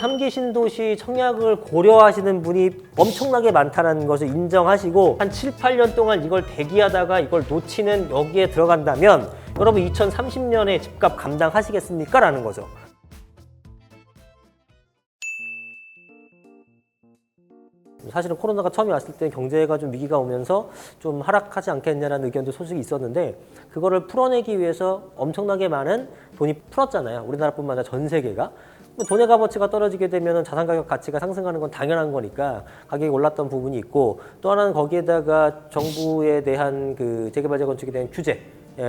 3기 신도시 청약을 고려하시는 분이 엄청나게 많다는 것을 인정하시고 한 7, 8년 동안 이걸 대기하다가 이걸 놓치는 여기에 들어간다면 여러분 2030년에 집값 감당하시겠습니까? 라는 거죠. 사실은 코로나가 처음에 왔을 때 경제가 좀 위기가 오면서 좀 하락하지 않겠냐라는 의견도 솔직히 있었는데 그거를 풀어내기 위해서 엄청나게 많은 돈이 풀었잖아요. 우리나라뿐만 아니라 전 세계가. 돈의 값어치가 떨어지게 되면 자산 가격 가치가 상승하는 건 당연한 거니까 가격이 올랐던 부분이 있고 또 하나는 거기에다가 정부에 대한 그 재개발 재건축에 대한 규제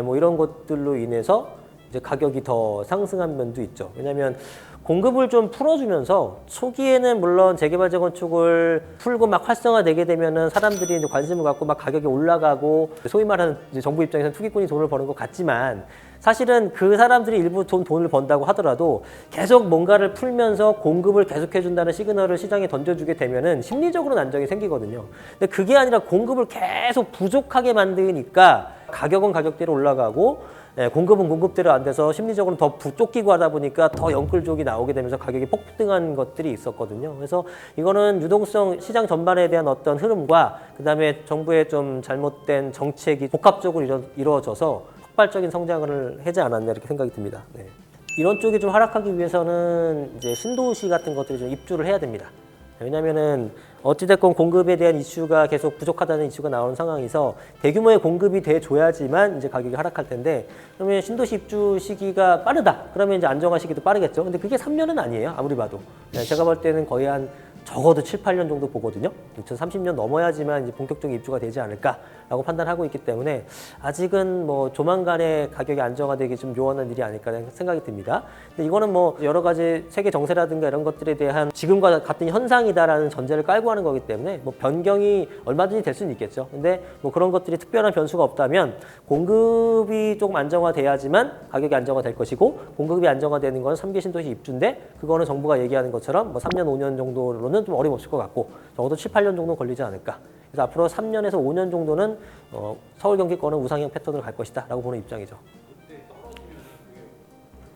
뭐 이런 것들로 인해서 이제 가격이 더 상승한 면도 있죠. 왜냐하면 공급을 좀 풀어주면서 초기에는 물론 재개발 재건축을 풀고 막 활성화되게 되면은 사람들이 이제 관심을 갖고 막 가격이 올라가고 소위 말하는 이제 정부 입장에서는 투기꾼이 돈을 버는 것 같지만 사실은 그 사람들이 일부 돈을 번다고 하더라도 계속 뭔가를 풀면서 공급을 계속해준다는 시그널을 시장에 던져주게 되면은 심리적으로는 안정이 생기거든요. 근데 그게 아니라 공급을 계속 부족하게 만드니까 가격은 가격대로 올라가고 공급은 공급대로 안 돼서 심리적으로 더 쫓기고 하다 보니까 더 영끌족이 나오게 되면서 가격이 폭등한 것들이 있었거든요. 그래서 이거는 유동성 시장 전반에 대한 어떤 흐름과 그다음에 정부의 좀 잘못된 정책이 복합적으로 이루어져서 폭발적인 성장을 하지 않았냐 이렇게 생각이 듭니다. 네. 이런 쪽이 좀 하락하기 위해서는 이제 신도시 같은 것들이 좀 입주를 해야 됩니다. 왜냐면은 어찌됐건 공급에 대한 이슈가 계속 부족하다는 이슈가 나오는 상황에서 대규모의 공급이 돼줘야지만 이제 가격이 하락할 텐데 그러면 신도시 입주 시기가 빠르다. 그러면 이제 안정화 시기도 빠르겠죠. 근데 그게 3년은 아니에요. 아무리 봐도. 제가 볼 때는 거의 한 적어도 7, 8년 정도 보거든요. 2030년 넘어야지만 이제 본격적인 입주가 되지 않을까라고 판단하고 있기 때문에 아직은 뭐 조만간에 가격이 안정화되기 좀 요원한 일이 아닐까라는 생각이 듭니다. 근데 이거는 뭐 여러 가지 세계 정세라든가 이런 것들에 대한 지금과 같은 현상이다라는 전제를 깔고 하는 거기 때문에 뭐 변경이 얼마든지 될 수는 있겠죠. 근데 뭐 그런 것들이 특별한 변수가 없다면 공급이 조금 안정화돼야지만 가격이 안정화될 것이고 공급이 안정화되는 건 3기 신도시 입주인데 그거는 정부가 얘기하는 것처럼 뭐 3년, 5년 정도로는 좀 어림없을 것 같고 적어도 7, 8년 정도 걸리지 않을까. 그래서 앞으로 3년에서 5년 정도는 서울 경기권은 우상향 패턴으로 갈 것이다 라고 보는 입장이죠. 그때 떨어지면 그게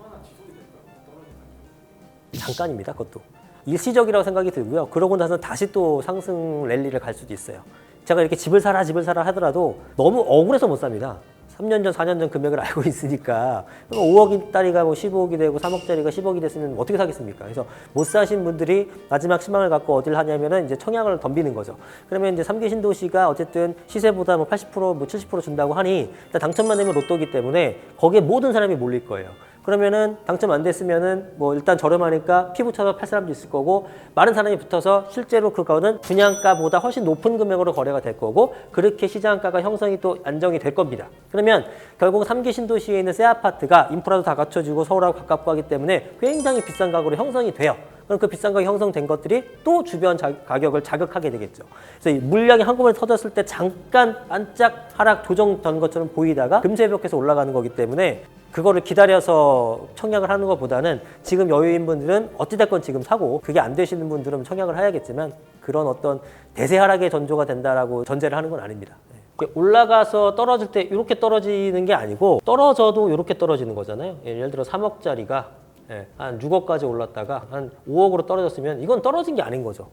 얼마나 지속이 될까요? 떨어지는 잠깐입니다. 그것도. 일시적이라고 생각이 들고요. 그러고 나서 다시 또 상승 랠리를 갈 수도 있어요. 제가 이렇게 집을 사라 하더라도 너무 억울해서 못 삽니다. 3년 전, 4년 전 금액을 알고 있으니까 5억짜리가 뭐 15억이 되고 3억짜리가 10억이 됐으면 어떻게 사겠습니까? 그래서 못 사신 분들이 마지막 희망을 갖고 어딜 하냐면은 이제 청약을 덤비는 거죠. 그러면 이제 3기 신도시가 어쨌든 시세보다 뭐 80%, 뭐 70% 준다고 하니 일단 당첨만 되면 로또기 때문에 거기에 모든 사람이 몰릴 거예요. 그러면은 당첨 안 됐으면은 뭐 일단 저렴하니까 피 붙여서 팔 사람도 있을 거고 많은 사람이 붙어서 실제로 그거는 분양가보다 훨씬 높은 금액으로 거래가 될 거고 그렇게 시장가가 형성이 또 안정이 될 겁니다. 그러면 결국 3기 신도시에 있는 새 아파트가 인프라도 다 갖춰지고 서울하고 가깝고 하기 때문에 굉장히 비싼 가격으로 형성이 돼요. 그럼 그 비싼 가격이 형성된 것들이 또 주변 가격을 자극하게 되겠죠. 그래서 이 물량이 한꺼번에 터졌을 때 잠깐 반짝 하락 조정된 것처럼 보이다가 금세 회복해서 올라가는 거기 때문에 그거를 기다려서 청약을 하는 것보다는 지금 여유인 분들은 어찌됐건 지금 사고 그게 안 되시는 분들은 청약을 해야겠지만 그런 어떤 대세 하락의 전조가 된다라고 전제를 하는 건 아닙니다. 올라가서 떨어질 때 이렇게 떨어지는 게 아니고 떨어져도 이렇게 떨어지는 거잖아요. 예를 들어 3억짜리가 한 6억까지 올랐다가 한 5억으로 떨어졌으면 이건 떨어진 게 아닌 거죠.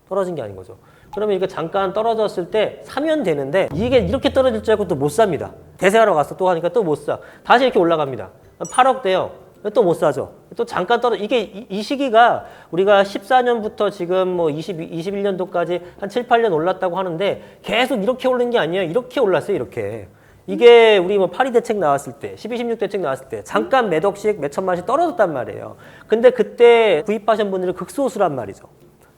떨어진 게 아닌 거죠. 그러면 이게 잠깐 떨어졌을 때 사면 되는데 이게 이렇게 떨어질 줄 알고 또 못 삽니다. 대세하러 가서 또 하니까 또 못 사. 다시 이렇게 올라갑니다. 8억 돼요. 또 못 사죠. 또 잠깐 이게 이 시기가 우리가 14년부터 지금 뭐 21년도까지 한 7, 8년 올랐다고 하는데 계속 이렇게 오른 게 아니에요. 이렇게 올랐어요. 이렇게. 이게 우리 뭐 파리 대책 나왔을 때, 12, 16 대책 나왔을 때 잠깐 몇 억씩 몇 천만씩 떨어졌단 말이에요. 근데 그때 구입하신 분들은 극소수란 말이죠.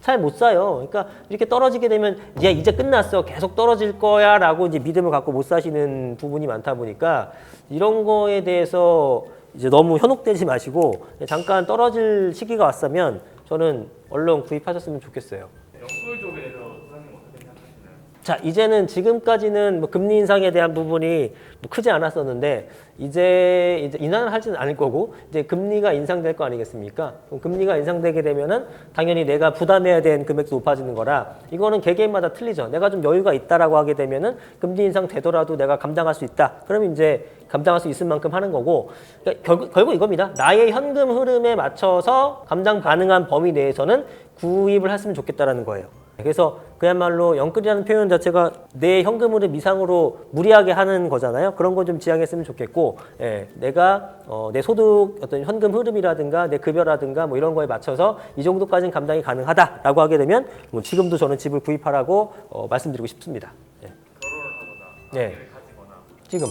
잘 못 사요. 그러니까 이렇게 떨어지게 되면 이제 끝났어. 계속 떨어질 거야 라고 이제 믿음을 갖고 못 사시는 부분이 많다 보니까 이런 거에 대해서 이제 너무 현혹되지 마시고 잠깐 떨어질 시기가 왔으면 저는 얼른 구입하셨으면 좋겠어요. 영끌 쪽에 대해서 사장님 어떻게 생각하시나요? 자, 이제는 지금까지는 뭐 금리 인상에 대한 부분이 뭐 크지 않았었는데 이제 인하는 하지는 않을 거고 이제 금리가 인상될 거 아니겠습니까? 그럼 금리가 인상되게 되면은 당연히 내가 부담해야 되는 금액도 높아지는 거라 이거는 개개인마다 틀리죠. 내가 좀 여유가 있다라고 하게 되면은 금리 인상 되더라도 내가 감당할 수 있다. 그러면 이제 감당할 수 있을 만큼 하는 거고 그러니까 결국 이겁니다. 나의 현금 흐름에 맞춰서 감당 가능한 범위 내에서는 구입을 했으면 좋겠다라는 거예요. 그래서 그야말로 영끌이라는 표현 자체가 내 현금 흐름 이상으로 무리하게 하는 거잖아요. 그런 거 좀 지양했으면 좋겠고, 예, 내가 내 소득 어떤 현금 흐름이라든가 내 급여라든가 뭐 이런 거에 맞춰서 이 정도까지는 감당이 가능하다라고 하게 되면 뭐 지금도 저는 집을 구입하라고 말씀드리고 싶습니다. 예. 결혼을 하거나 네. 아이를 가지거나 지금,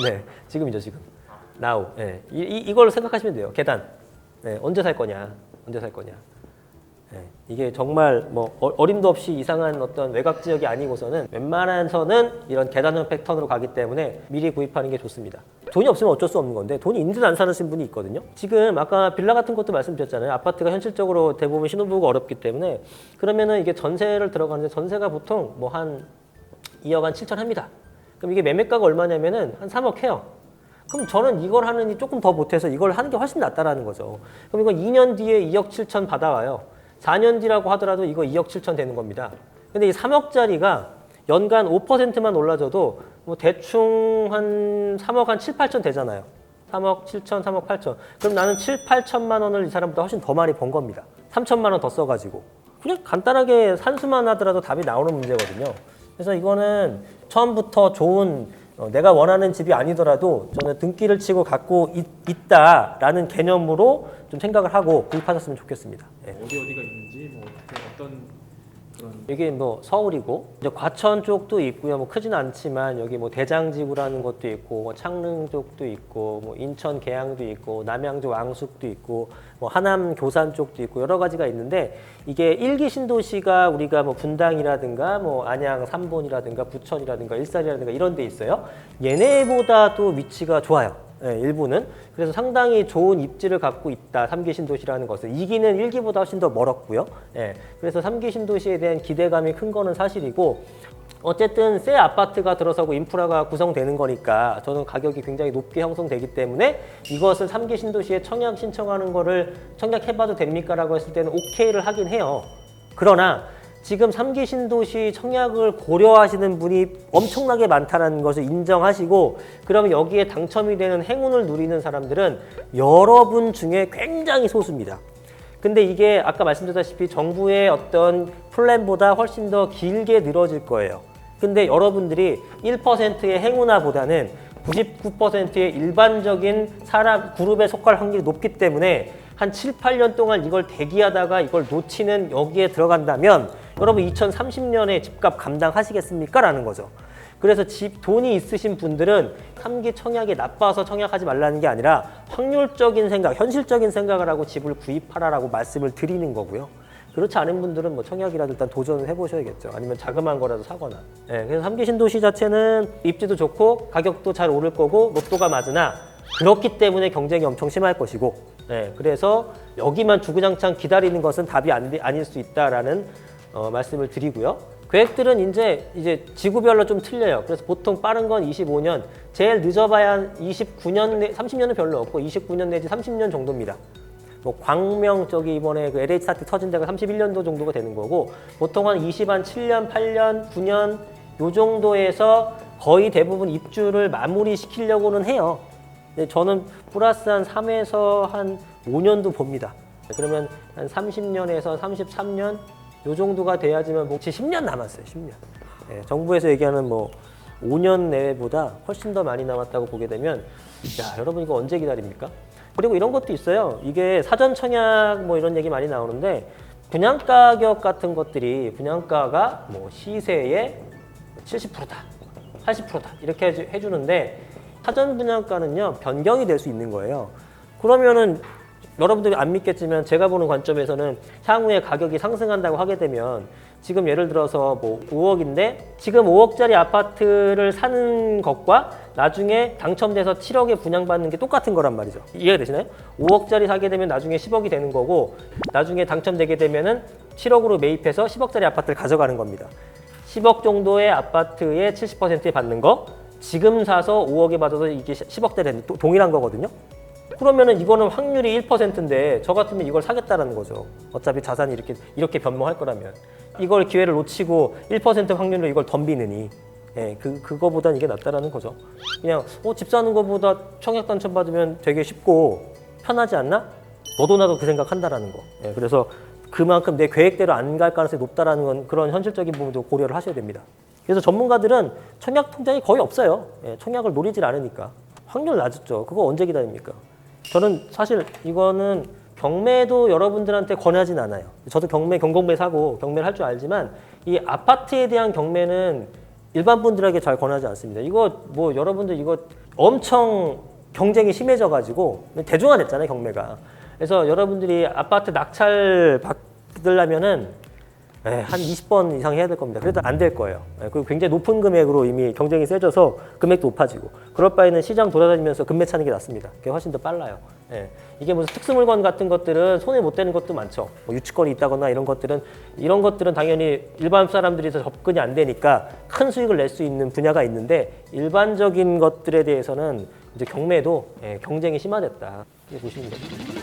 네, 지금이죠 지금. now. 예. 이걸 생각하시면 돼요. 계단. 예, 언제 살 거냐, 언제 살 거냐. 네, 이게 정말 뭐 어림도 없이 이상한 어떤 외곽 지역이 아니고서는 웬만해서는 이런 계단형 패턴으로 가기 때문에 미리 구입하는 게 좋습니다. 돈이 없으면 어쩔 수 없는 건데 돈이 있는데도 안 사는 분이 있거든요. 지금 아까 빌라 같은 것도 말씀드렸잖아요. 아파트가 현실적으로 대부분 신혼부부가 어렵기 때문에 그러면은 이게 전세를 들어가는데 전세가 보통 뭐 한 2억 한 7천 합니다. 그럼 이게 매매가가 얼마냐면은 한 3억 해요. 그럼 저는 이걸 하느니 조금 더 못해서 이걸 하는 게 훨씬 낫다라는 거죠. 그럼 이거 2년 뒤에 2억 7천 받아와요. 4년 뒤라고 하더라도 이거 2억 7천 되는 겁니다. 근데 이 3억짜리가 연간 5%만 올라줘도 뭐 대충 한 3억 한 7, 8천 되잖아요. 3억 7천, 3억 8천. 그럼 나는 7, 8천만 원을 이 사람보다 훨씬 더 많이 번 겁니다. 3천만 원 더 써가지고. 그냥 간단하게 산수만 하더라도 답이 나오는 문제거든요. 그래서 이거는 처음부터 좋은 내가 원하는 집이 아니더라도 저는 등기를 치고 갖고 있다라는 개념으로 좀 생각을 하고 구입하셨으면 좋겠습니다. 예. 어디가 있는지 뭐 어떤 그런 여기 뭐 서울이고 이제 과천 쪽도 있고요. 뭐 크지는 않지만 여기 뭐 대장지구라는 것도 있고 뭐 창릉 쪽도 있고 뭐 인천 계양도 있고 남양주 왕숙도 있고 뭐 하남 교산 쪽도 있고 여러 가지가 있는데 이게 1기 신도시가 우리가 뭐 분당이라든가 뭐 안양 삼본이라든가 부천이라든가 일산이라든가 이런 데 있어요. 얘네보다도 위치가 좋아요. 예, 일부는. 그래서 상당히 좋은 입지를 갖고 있다. 3기 신도시라는 것은. 2기는 1기보다 훨씬 더 멀었고요. 예, 그래서 3기 신도시에 대한 기대감이 큰 거는 사실이고 어쨌든 새 아파트가 들어서고 인프라가 구성되는 거니까 저는 가격이 굉장히 높게 형성되기 때문에 이것을 3기 신도시에 청약 신청하는 거를 청약해봐도 됩니까? 라고 했을 때는 오케이를 하긴 해요. 그러나 지금 3기 신도시 청약을 고려하시는 분이 엄청나게 많다는 것을 인정하시고 그러면 여기에 당첨이 되는 행운을 누리는 사람들은 여러분 중에 굉장히 소수입니다. 근데 이게 아까 말씀드렸다시피 정부의 어떤 플랜보다 훨씬 더 길게 늘어질 거예요. 근데 여러분들이 1%의 행운아보다는 99%의 일반적인 사람 그룹에 속할 확률이 높기 때문에 한 7, 8년 동안 이걸 대기하다가 이걸 놓치는 여기에 들어간다면 여러분 2030년에 집값 감당하시겠습니까? 라는 거죠. 그래서 돈이 있으신 분들은 3기 청약이 나빠서 청약하지 말라는 게 아니라 확률적인 생각, 현실적인 생각을 하고 집을 구입하라라고 말씀을 드리는 거고요. 그렇지 않은 분들은 뭐 청약이라도 일단 도전을 해보셔야겠죠. 아니면 자그마한 거라도 사거나. 네, 그래서 3기 신도시 자체는 입지도 좋고 가격도 잘 오를 거고 로또가 맞으나 그렇기 때문에 경쟁이 엄청 심할 것이고 네, 그래서 여기만 주구장창 기다리는 것은 답이 아닐 수 있다라는 말씀을 드리고요. 계획들은 이제 지구별로 좀 틀려요. 그래서 보통 빠른 건 25년, 제일 늦어봐야 29년, 30년은 별로 없고 29년 내지 30년 정도입니다. 뭐 광명 쪽이 이번에 그 LH 사태 터진 데가 31년도 정도가 되는 거고 보통 한 7년, 8년, 9년 요 정도에서 거의 대부분 입주를 마무리시키려고는 해요. 근데 저는 플러스 한 3에서 한 5년도 봅니다. 그러면 한 30년에서 33년 요 정도가 돼야지만 뭐 10년 남았어요. 10년. 네, 정부에서 얘기하는 뭐 5년 내외보다 훨씬 더 많이 남았다고 보게 되면 야 여러분 이거 언제 기다립니까? 그리고 이런 것도 있어요. 이게 사전 청약 뭐 이런 얘기 많이 나오는데 분양 가격 같은 것들이 분양가가 뭐 시세의 70%다, 80%다 이렇게 해주는데 사전 분양가는요 변경이 될 수 있는 거예요. 그러면은 여러분들이 안 믿겠지만 제가 보는 관점에서는 향후에 가격이 상승한다고 하게 되면 지금 예를 들어서 뭐 5억인데 지금 5억짜리 아파트를 사는 것과 나중에 당첨돼서 7억에 분양받는 게 똑같은 거란 말이죠. 이해가 되시나요? 5억짜리 사게 되면 나중에 10억이 되는 거고 나중에 당첨되게 되면은 7억으로 매입해서 10억짜리 아파트를 가져가는 겁니다. 10억 정도의 아파트의 70%에 받는 거, 지금 사서 5억에 받아서 이게 10억대 되는 동일한 거거든요. 그러면은 이거는 확률이 1%인데 저 같으면 이걸 사겠다라는 거죠. 어차피 자산이 이렇게 변모할 거라면 이걸 기회를 놓치고 1% 확률로 이걸 덤비느니 그거보단 이게 낫다라는 거죠. 그냥 집 사는 거보다 청약 당첨 받으면 되게 쉽고 편하지 않나? 너도 나도 그 생각한다라는 거. 그래서 그만큼 내 계획대로 안 갈 가능성이 높다라는 건 그런 현실적인 부분도 고려를 하셔야 됩니다. 그래서 전문가들은 청약 통장이 거의 없어요. 청약을 노리질 않으니까. 확률 낮죠. 그거 언제 기다립니까? 저는 사실 이거는 경매도 여러분들한테 권하진 않아요. 저도 경공매 사고 경매를 할 줄 알지만 이 아파트에 대한 경매는 일반 분들에게 잘 권하지 않습니다. 이거 뭐 여러분들 이거 엄청 경쟁이 심해져 가지고 대중화됐잖아요, 경매가. 그래서 여러분들이 아파트 낙찰 받으려면은 한 20번 이상 해야 될 겁니다. 그래도 안 될 거예요. 그리고 굉장히 높은 금액으로 이미 경쟁이 세져서 금액도 높아지고 그럴 바에는 시장 돌아다니면서 금매 차는 게 낫습니다. 그게 훨씬 더 빨라요. 이게 무슨 특수물건 같은 것들은 손에 못 대는 것도 많죠. 뭐 유치권이 있다거나 이런 것들은 당연히 일반 사람들이 더 접근이 안 되니까 큰 수익을 낼 수 있는 분야가 있는데 일반적인 것들에 대해서는 이제 경매도 경쟁이 심화됐다. 이렇게 보시면 됩니다.